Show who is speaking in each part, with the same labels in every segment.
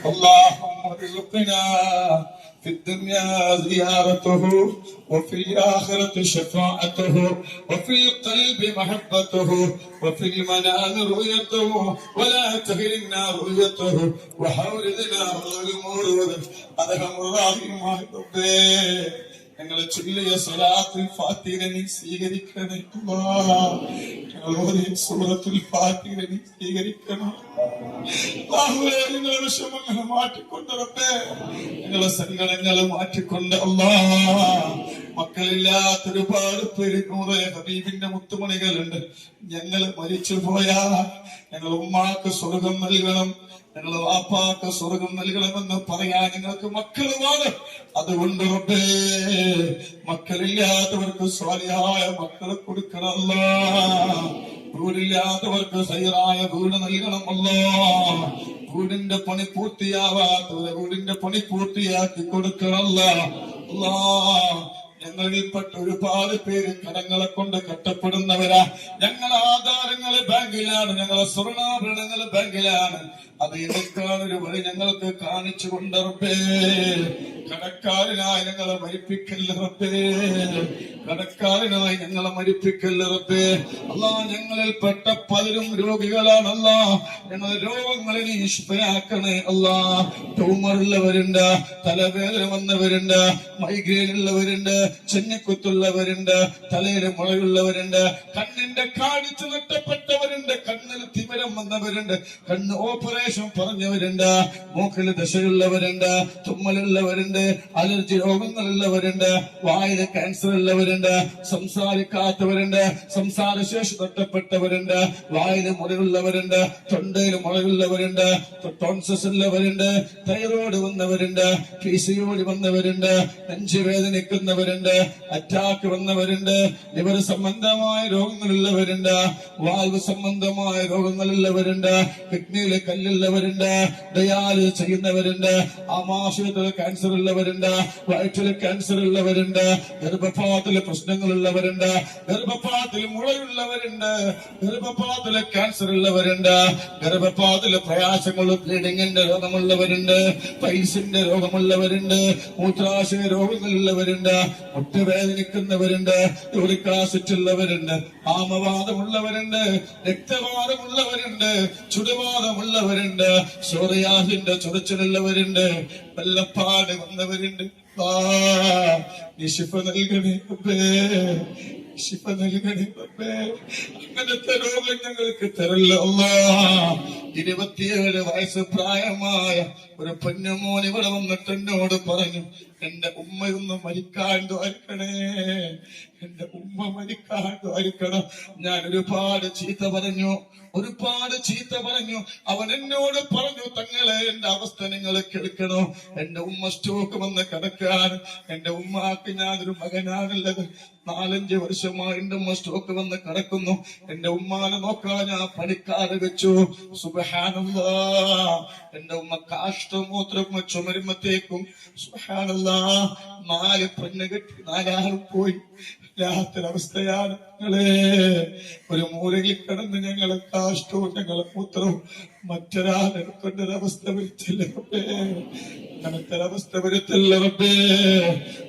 Speaker 1: اللهم ارزقنا في الدنيا زيارته وفي الآخرة شفاعته وفي القلب محبته وفي المنام رؤيته ولا تهلنا رؤيته وحولنا الأمور أرحم الراحمين ربي ഞങ്ങളെ ചൊല്ലിയ സ്വലാത്തുൽ ഫാത്തിഹ നീ സ്വീകരിക്കണേ അല്ലാഹ്. സൂറത്തുൽ ഫാത്തിഹ നീ സ്വീകരിക്കണം അല്ലാഹുവേ. ഞങ്ങളെ വിഷമങ്ങളെ മാറ്റിക്കൊണ്ട് റബ്ബേ, ഞങ്ങളെ സങ്കടങ്ങളെ മാറ്റിക്കൊണ്ട് അല്ലാഹ്. മക്കളില്ലാത്ത ഒരുപാട് പേര് നൂറെ ഹബീബിന്റെ മുത്തുമണികളുണ്ട്. ഞങ്ങൾ മരിച്ചു പോയാ ഞങ്ങൾ ഉമ്മാക്ക് സ്വർഗം നൽകണം, ഞങ്ങൾ വാപ്പാക്ക് സ്വർഗം നൽകണമെന്ന് പറയാൻ നിങ്ങൾക്ക് മക്കളുമാണ്. അതുകൊണ്ട് റബ്ബേ, മക്കളില്ലാത്തവർക്ക് സ്വാലിഹായ മക്കളെ കൊടുക്കണമല്ല. വീടില്ലാത്തവർക്ക് സൈറായ വീട് നൽകണമല്ല. വീടിന്റെ പണി പൂർത്തിയാവാത്തവരെ വീടിന്റെ പണി പൂർത്തിയാക്കി കൊടുക്കണമല്ല. അല്ലാ, ഞങ്ങളിൽപ്പെട്ട ഒരുപാട് പേര് കടങ്ങളെ കൊണ്ട് കഷ്ടപ്പെടുന്നവരാ. ഞങ്ങളെ ആധാരങ്ങള് ബാങ്കിലാണ്, ഞങ്ങളെ സ്വർണ്ണാഭരണങ്ങള് ബാങ്കിലാണ്. അത് എടുക്കാനൊരു വഴി ഞങ്ങൾക്ക് കാണിച്ചു കൊണ്ട് റബ്ബേ, കടക്കാരനായി ഞങ്ങളെ മരിപ്പിക്കല്ല റബ്ബേ, കടക്കാരനായി ഞങ്ങളെ മരിപ്പിക്കല്ല റബ്ബേ. അല്ലാ, ഞങ്ങളിൽപ്പെട്ട പലരും രോഗികളാണല്ല. ഞങ്ങളെ രോഗങ്ങളെ നീ ശിഫയാക്കണേ അല്ലാ. ട്യൂമറുള്ളവരുണ്ട്, തലവേദന വന്നവരുണ്ട്, മൈഗ്രെയിൻ ഉള്ളവരുണ്ട്, ചെന്നിക്കുത്തുള്ളവരുണ്ട്, തലയിൽ മുളയുള്ളവരുണ്ട്, കണ്ണിന്റെ കാഴ്ച നഷ്ടപ്പെട്ടവരുണ്ട്, കണ്ണിൽ തിമിരം വന്നവരുണ്ട്, കണ്ണ് ഓപ്പറേഷൻ പറഞ്ഞവരുണ്ട്, മൂക്കിൽ ദശയുള്ളവരുണ്ട്, തുമ്മലുള്ളവരുണ്ട്, അലർജി രോഗങ്ങളുള്ളവരുണ്ട്, വായില് ക്യാൻസർ ഉള്ളവരുണ്ട്, സംസാരിക്കാത്തവരുണ്ട്, സംസാരശേഷി നഷ്ടപ്പെട്ടവരുണ്ട്, വായില് മുളയുള്ളവരുണ്ട്, തൊണ്ടയിൽ മുളയുള്ളവരുണ്ട്, ടോൺസിസ് ഉള്ളവരുണ്ട്, തൈറോയ്ഡ് വന്നവരുണ്ട്, PCOD വന്നവരുണ്ട്, നെഞ്ചുവേദനിക്കുന്നവരുണ്ട്, അറ്റാക്ക് വന്നവരുണ്ട്, ലിവർ സംബന്ധമായ രോഗങ്ങളുള്ളവരുണ്ട്, വാൽവ് സംബന്ധമായ രോഗങ്ങളുള്ളവരുണ്ട്, കിഡ്നിയിലെ കല്ലുള്ളവരുണ്ട്, ഡയാലിസിസ് ചെയ്യുന്നവരുണ്ട്, ആമാശയത്തിൽ ക്യാൻസർ ഉള്ളവരുണ്ട്, വയറ്റിൽ ക്യാൻസർ ഉള്ളവരുണ്ട്, ഗർഭപാത്രത്തിലെ പ്രശ്നങ്ങളുള്ളവരുണ്ട്, ഗർഭപാത്രത്തിൽ മുളയുള്ളവരുണ്ട്, ഗർഭപാത്രത്തിലെ ക്യാൻസർ ഉള്ളവരുണ്ട്, ഗർഭപാത്രത്തിലെ പ്രയാസങ്ങളും ബ്ലീഡിങ്ങിന്റെ രോഗമുള്ളവരുണ്ട്, പൈൽസിന്റെ രോഗമുള്ളവരുണ്ട്, മൂത്രാശയ രോഗങ്ങളുള്ളവരുണ്ട്, മുട്ടുവേദനിക്കുന്നവരുണ്ട്, യൂറിക് ആസിഡ് ഉള്ളവരുണ്ട്, ആമവാദമുള്ളവരുണ്ട്, രക്തവാദമുള്ളവരുണ്ട്, ചുടുവാദമുള്ളവരുണ്ട്, സോറിയാസിന്റെ ചൊറിച്ചിലുള്ളവരുണ്ട്, വെള്ളപ്പാട് വന്നവരുണ്ട്. നീ ശിഫ നൽകണേ റബ്ബേ, ശിഫ നൽകണേ റബ്ബേ. അങ്ങനത്തെ രോഗം ഞങ്ങൾക്ക് തരല്ല അല്ലാഹ്. 27 വയസ്സ് പ്രായമായ ഒരു പൊന്നുമോൻ ഇവിടെ വന്നിട്ട് എന്നോട് പറഞ്ഞു, എന്റെ ഉമ്മയൊന്ന് മരിക്കാൻ ദ്വാരിക്കണേ, എന്റെ ഉമ്മ മരിക്കാൻ ദ്വാരിക്കണം. ഞാൻ ഒരുപാട് ചീത്ത പറഞ്ഞു. അവൻ എന്നോട് പറഞ്ഞു, തങ്ങളെ എന്റെ അവസ്ഥ നിങ്ങൾ കേൾക്കണോ, എന്റെ ഉമ്മ സ്റ്റോക്ക് വന്ന് കിടക്കാൻ. എന്റെ ഉമ്മാക്ക് ഞാനൊരു മകനാണുള്ളത്. 4-5 വർഷമായി എന്റെ ഉമ്മ സ്റ്റോക്ക് വന്ന് കിടക്കുന്നു. എന്റെ ഉമ്മാനെ നോക്കാൻ ഞാൻ പണിക്കാരെ വെച്ചു. സുബ്ഹാനല്ലാഹ്, എന്റെ ഉമ്മ കാഷ്ടമൂത്രം ചുമരുമ്പത്തേക്കും സുബ്ഹാനല്ലാഹ് 4 പെണ്ണ് കെട്ടി 4 ആൾ പോയി. രാത്തൊരവസ്ഥയാണ് ഞങ്ങളെ. ഒരു മൂലയിൽ കിടന്ന് ഞങ്ങളെ കാഷ്ടവും ഞങ്ങളെ മൂത്രവും മറ്റൊരാളെടുക്കൊണ്ടൊരവസ്ഥ വരുത്തില്ല റബ്ബേ, അങ്ങനത്തെ ഒരവസ്ഥ വരുത്തില്ല റബ്ബേ.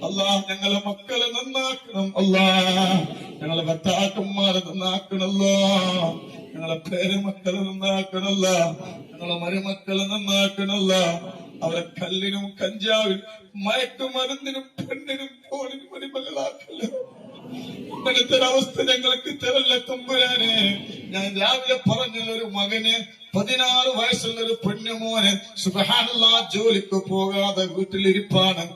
Speaker 1: അല്ലാഹ്, ഞങ്ങളെ മക്കളെ നന്നാക്കണം അല്ലാഹ്, ഞങ്ങളെ ഭർത്താക്കന്മാരെ നന്നാക്കണല്ലോ, ഞങ്ങളെ പേരമക്കളെ നന്നാക്കണല്ല, ഞങ്ങളെ മരുമക്കളെ നന്നാക്കണല്ല. അവരെ കല്ലിനും കഞ്ചാവിനും മയക്കുമരുന്നിനും പെണ്ണിനും ഫോണിനും അടിമകളാക്കല്ല. അങ്ങനത്തെ ഒരവസ്ഥ ഞങ്ങൾക്ക് തരല്ല തമ്പുരാനെ. ഞാൻ രാവിലെ പറഞ്ഞ ഒരു മകന് 16 വയസ്സുള്ള ഒരു പെണ്ണുമോന് സുബ്ഹാനല്ലാഹ് ജോലിക്ക് പോകാതെ വീട്ടിലിരിപ്പാണ്.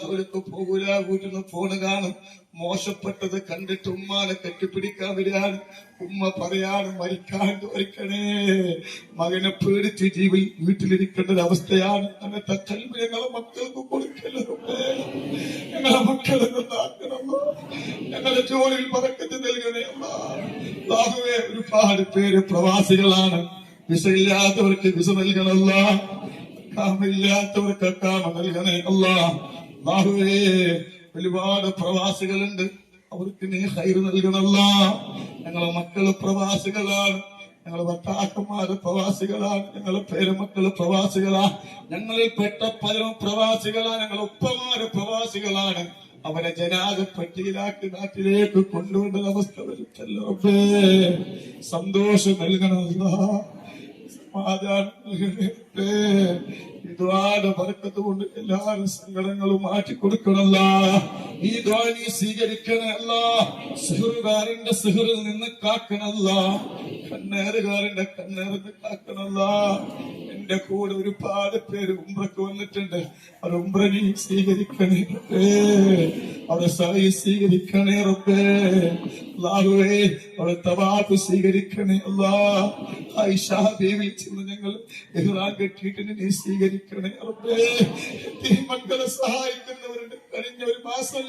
Speaker 1: ജോലിക്ക് പോകൂല, വീട്ടിൽ നിന്ന് ഫോണ് കാണും. മോശപ്പെട്ടത് കണ്ടിട്ട് ഉമ്മാനെ കെട്ടിപ്പിടിക്കാൻ വരികയാണ്. ഉമ്മ പറയാണ്, മരിക്കാൻ ദ്വാരിക്കണേ. മകനെ പേടിച്ച് വീട്ടിലിരിക്കേണ്ട ഒരു അവസ്ഥയാണ്. അങ്ങനത്തെ കൽബ് ഞങ്ങളെ മക്കൾക്ക് കൊടുക്കല്ലോ, ഞങ്ങളെ മക്കളെ നന്നാക്കണമോ, ഞങ്ങളുടെ ജോലിയിൽ ബറക്കത്ത് നൽകണേ അല്ലാഹുവേ. ഒരുപാട് പേര് പ്രവാസികളാണ്. വിസയില്ലാത്തവർക്ക് വിസ നൽകണമല്ല, കാമില്ലാത്തവർക്ക് കാമ നൽകണേ അല്ലാഹുവേ. ഒരുപാട് പ്രവാസികളുണ്ട്, അവർക്ക് നീ ഖൈർ നൽകണമല്ല. ഞങ്ങളെ മക്കള് പ്രവാസികളാണ്. ഞങ്ങളെ ഭർത്താക്കന്മാര് പ്രവാസികളാണ്, ഞങ്ങളെ പേരമക്കള് പ്രവാസികളാണ്, ഞങ്ങളിൽ പെട്ട പലരും പ്രവാസികളാണ്, ഞങ്ങളെ ഉപ്പമാര് പ്രവാസികളാണ്. അവരെ ജനാദ പട്ടിയിലാക്കി നാട്ടിലേക്ക് കൊണ്ടുവരുന്ന അവസ്ഥ വരുത്തല്ലോ. സന്തോഷം നൽകണമല്ല, സമാധാനം നൽകണേ. ഇതുവാട് ബർക്കത്ത് കൊണ്ട് എല്ലാവരും സങ്കടങ്ങളും മാറ്റി കൊടുക്കണല്ല. ഈ ദ്വാ നീ സ്വീകരിക്കണല്ല. സിഹറുകാരന്റെ സിഹറിൽ നിന്ന് കാക്കണല്ല, കണ്ണേറുകാരന്റെ കണ്ണേറിന്ന് കാക്കണല്ല. എന്റെ കൂടെ ഒരുപാട് പേര് ഉംറക്ക് വന്നിട്ടുണ്ട്. അവർ ഉംറ നീ സ്വീകരിക്കണേ റബ്ബേ, അവരെ സഹി സ്വീകരിക്കണേ റബ്ബേ. അല്ലാഹുവേ അവരെ തവാഫ് സ്വീകരിക്കണേ അല്ലാ. ആയിഷ ബീവി ചെന്ന് ഞങ്ങൾ ഇഹ്റാം കെട്ടിയിട്ട് നീ സ്വീകരിക്കണേ റബ്ബേ. മക്കളെ സഹായിക്കുന്നവരുണ്ട്. കഴിഞ്ഞ ഒരു മാസം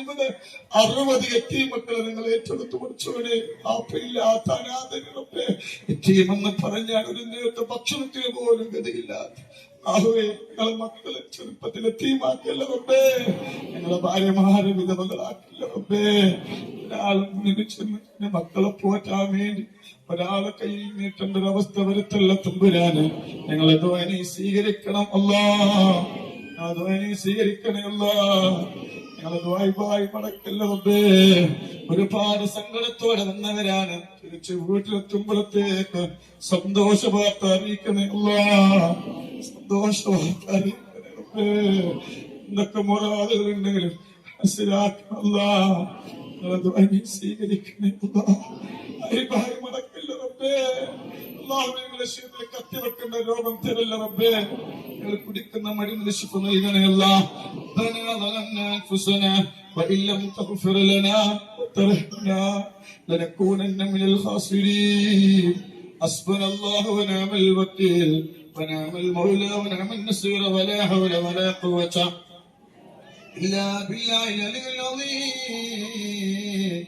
Speaker 1: 60 എത്തിയ മക്കളെ നിങ്ങൾ ഏറ്റെടുത്ത് പഠിച്ചവനെ. ആപ്പില്ലാത്ത അനാഥരൊക്കെ എത്തിയെന്ന് പറഞ്ഞാൽ ഒരു നേരത്തെ ഭക്ഷണത്തിന് പോലും ഗതിയില്ലാത്ത ആഹുവേ, ഞങ്ങളെ മക്കളെ ചെറുപ്പത്തിൽ എത്തിയുമാക്കിയല്ല റബ്ബേ. ഞങ്ങളെ ഭാര്യമാരെ വിധവകളാക്കില്ല റബ്ബേ. ഒരാളും മുന്നിൽ ചെന്ന് മക്കളെ പോറ്റാൻ വേണ്ടി ഒരാളെ കയ്യിൽ നീട്ടേണ്ട ഒരു അവസ്ഥ വരുത്തല്ല തമ്പുരാന്. ഞങ്ങളെ ദ്വാനി സ്വീകരിക്കണം അല്ലാ, ദ്വാനി സ്വീകരിക്കണേ അല്ലാ. ഞങ്ങളെ ദ്വായി മടക്കല്ല റബ്ബേ. ഒരുപാട് സങ്കടത്തോടെ വന്നവരാണ്. തിരിച്ച് വീട്ടിലെത്തുമ്പോഴത്തേക്ക് സന്തോഷ വാർത്ത അറിയിക്കണേ അല്ലാ, സന്തോഷ വാർത്ത അറിയിക്കണേ റബ്ബേ. എന്തൊക്കെ മുറാദുകൾ ഉണ്ടെങ്കിലും മനസ്സിലാക്കണല്ല. ഞങ്ങളെ ദ്വാനി സ്വീകരിക്കണേ അല്ലാ. ഭാര്യ മടക്കല്ല റബ്ബേ. അല്ലാഹുവേ ശരീരത്തിൽ കത്തിവെക്കുന്ന രോഗം തരല്ല റബ്ബേ. ഞങ്ങൾ കുടിക്കുന്ന മരുന്നിന് ശിഫ നൽകണേ അല്ലാ. ربنا ظلمنا أنفسنا وإن لم تغفر لنا وترحمنا لنكونن من الخاسرين. حسبنا الله ونعم الوكيل ونعم المولى ونعم النصير ولا حول ولا قوة إلا بالله العلي العظيم.